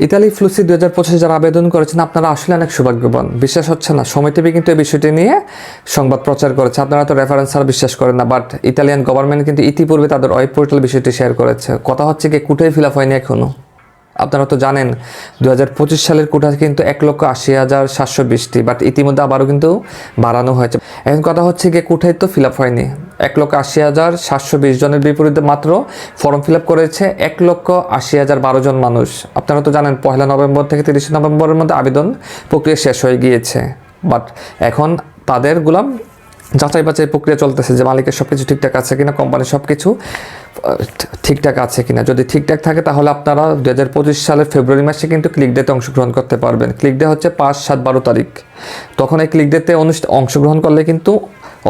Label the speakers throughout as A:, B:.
A: Italy ফ্লুসি 2025 যারা আবেদন করেছেন আপনারা আসলে অনেক সৌভাগ্যবান। বিশ্বাস হচ্ছে না, সময় টিভি কিন্তু এই বিষয়টি নিয়ে সংবাদ প্রচার করেছে। আপনারা তো রেফারেন্স আর বিশ্বাস করেন না, বাট ইতালিয়ান গভর্নমেন্ট কিন্তু ইতিপূর্বে তাদের ওয়েব পোর্টাল বিষয়টি শেয়ার করেছে। কথা হচ্ছে কি, কোটাই ফিল আপ হয়নি এখনও। আপনারা তো জানেন 2025 সালের কোটা কিন্তু 1,80,720টি, বাট ইতিমধ্যে আবারও কিন্তু বাড়ানো হয়েছে। এখন কথা হচ্ছে গিয়ে কোটাই তো ফিল আপ হয়নি। 1,80,720 জনের বিপরীতে মাত্র ফর্ম ফিল আপ করেছে 1,80,012 জন মানুষ। আপনারা তো জানেন 1 নভেম্বর থেকে 30 নভেম্বরের মধ্যে আবেদন প্রক্রিয়া শেষ হয়ে গিয়েছে, বাট এখন তাদের গুলাম যাচাই বাছাই প্রক্রিয়া চলতেছে যে মালিকের সব কিছু ঠিকঠাক আছে কিনা, কোম্পানির সব কিছু ঠিকঠাক আছে কিনা। যদি ঠিকঠাক থাকে তাহলে আপনারা 2025 সালের ফেব্রুয়ারি মাসে কিন্তু ক্লিক ডেতে অংশগ্রহণ করতে পারবেন। ক্লিক ডে হচ্ছে 5, 7, 12 তারিখ। তখন এই ক্লিক ডেতে অংশগ্রহণ করলে কিন্তু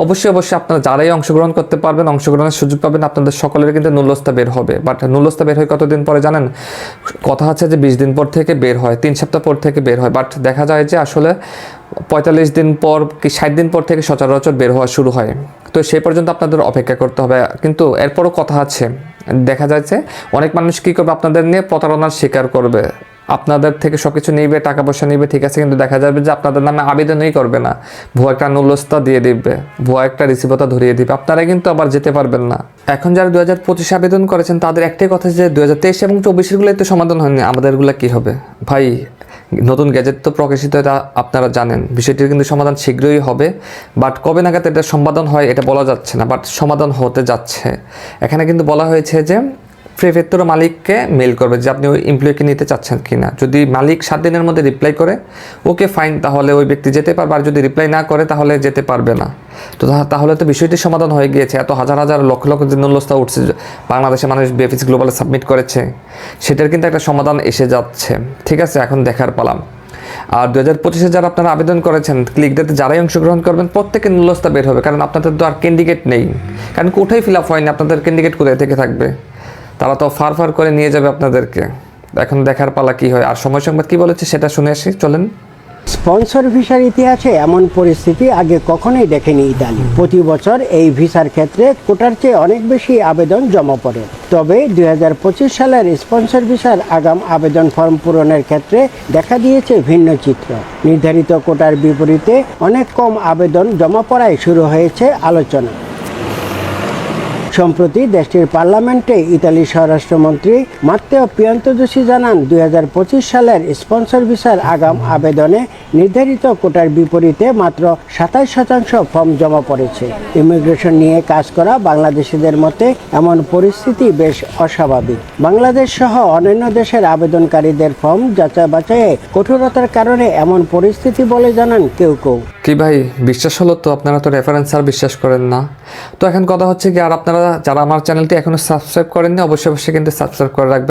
A: অবশ্যই আপনারা যারাই অংশগ্রহণ করতে পারবেন, অংশগ্রহণের সুযোগ পাবেন, আপনাদের সকলের কিন্তু নুল্যস্তা বের হবে। বাট নুল্যস্তা বের হয় কতদিন পরে জানেন? কথা হচ্ছে যে 20 দিন পর থেকে বের হয়, 3 সপ্তাহ পর থেকে বের হয়। বাট দেখা যায় যে আসলে 45 দিন পর কি 60 দিন পর থেকে সচরাচর বের হওয়া শুরু হয়। তো সেই পর্যন্ত আপনাদের অপেক্ষা করতে হবে। কিন্তু এরপরও কথা আছে, দেখা যাচ্ছে অনেক মানুষ কী করবে, আপনাদের নিয়ে প্রতারণার শিকার করবে, আপনাদের থেকে সব কিছু নিবে, টাকা পয়সা নিবে, ঠিক আছে, কিন্তু দেখা যাবে যে আপনাদের নামে আবেদনই করবে না, ভুয়া একটা নুল্যস্তা দিয়ে দিবে, ভুয়া একটা রিসিভতা ধরিয়ে দিবে, আপনারা কিন্তু আবার যেতে পারবেন না। এখন যারা 2025 আবেদন করেছেন তাদের একটাই কথা যে 2023 এবং 24-এরগুলোই তো সমাধান হয়নি, আমাদেরগুলো কী হবে? ভাই, নতুন গ্যাজেট তো প্রকাশিত, এটা আপনারা জানেন, বিষয়টির কিন্তু সমাধান শীঘ্রই হবে। বাট কবে নাগাদ এটা সমাধান হয় এটা বলা যাচ্ছে না, বাট সমাধান হতে যাচ্ছে। এখানে কিন্তু বলা হয়েছে যে প্রেফেক্টর মালিককে মেল করবে যে আপনি ওই এমপ্লয়িকে নিতে চাচ্ছেন কি না। যদি মালিক 7 দিনের মধ্যে রিপ্লাই করে ওকে ফাইন, তাহলে ওই ব্যক্তি যেতে পারবে, আর যদি রিপ্লাই না করে তাহলে যেতে পারবে না। তো তাহলে তো বিষয়টি সমাধান হয়ে গিয়েছে। এত হাজার হাজার লক্ষ লক্ষ যে নুল্যস্তা উঠছে বাংলাদেশে মানুষ বেফিস গ্লোবালে সাবমিট করেছে, সেটার কিন্তু একটা সমাধান এসে যাচ্ছে। ঠিক আছে, এখন দেখার পালাম। আর 2025-এ যারা আপনারা আবেদন করেছেন, ক্লিক ডেতে যারাই অংশগ্রহণ করবেন প্রত্যেকের নুল্যস্তা বের হবে, কারণ আপনাদের তো আর ক্যান্ডিডেট নেই, কারণ কোথায় ফিল আপ হয়নি, আপনাদের ক্যান্ডিডেট কোথায় থেকে থাকবে? তারা তো ফার করে নিয়ে যাবে আপনাদেরকে। এখন দেখার পালা কি হয়। আর সময় সংবাদ কি বলেছে সেটা শুনে আসি, চলেন।
B: স্পন্সর ভিসার ইতিহাসে এমন পরিস্থিতি আগে কখনোই দেখেনি ইতালি। প্রতি বছর এই ভিসার ক্ষেত্রে কোটার চেয়ে অনেক বেশি আবেদন জমা পড়ে। তবে 2025 সালের স্পন্সর ভিসার আগাম আবেদন ফর্ম পূরণের ক্ষেত্রে দেখা দিয়েছে ভিন্ন চিত্র। নির্ধারিত কোটার বিপরীতে অনেক কম আবেদন জমা পড়ায় শুরু হয়েছে আলোচনা। সম্প্রতি দেশটির পার্লামেন্টে ইতালির স্বরাষ্ট্রমন্ত্রী মাত্তেও পিয়ান্তোদুসি জানান 2025 সালের স্পন্সর ভিসার আগাম আবেদনে নির্ধারিত কোটার বিপরীতে মাত্র 27% ফর্ম জমা পড়েছে। ইমিগ্রেশন নিয়ে কাজ করা বাংলাদেশিদের মতে এমন পরিস্থিতি বেশ অস্বাভাবিক। বাংলাদেশ সহ অন্যান্য দেশের আবেদনকারীদের ফর্ম যাচাই বাছাইয়ে কঠোরতার কারণে এমন পরিস্থিতি বলে জানান কেউ কেউ।
A: কি ভাই, বিশ্বাস হলো তো? আপনারা তো রেফারেন্স আর বিশ্বাস করেন না। তো এখন কথা হচ্ছে কি, আর আপনারা যারা আমার চ্যানেলটি এখনো সাবস্ক্রাইব করেননি অবশ্যই কিন্তু সাবস্ক্রাইব করে রাখবেন।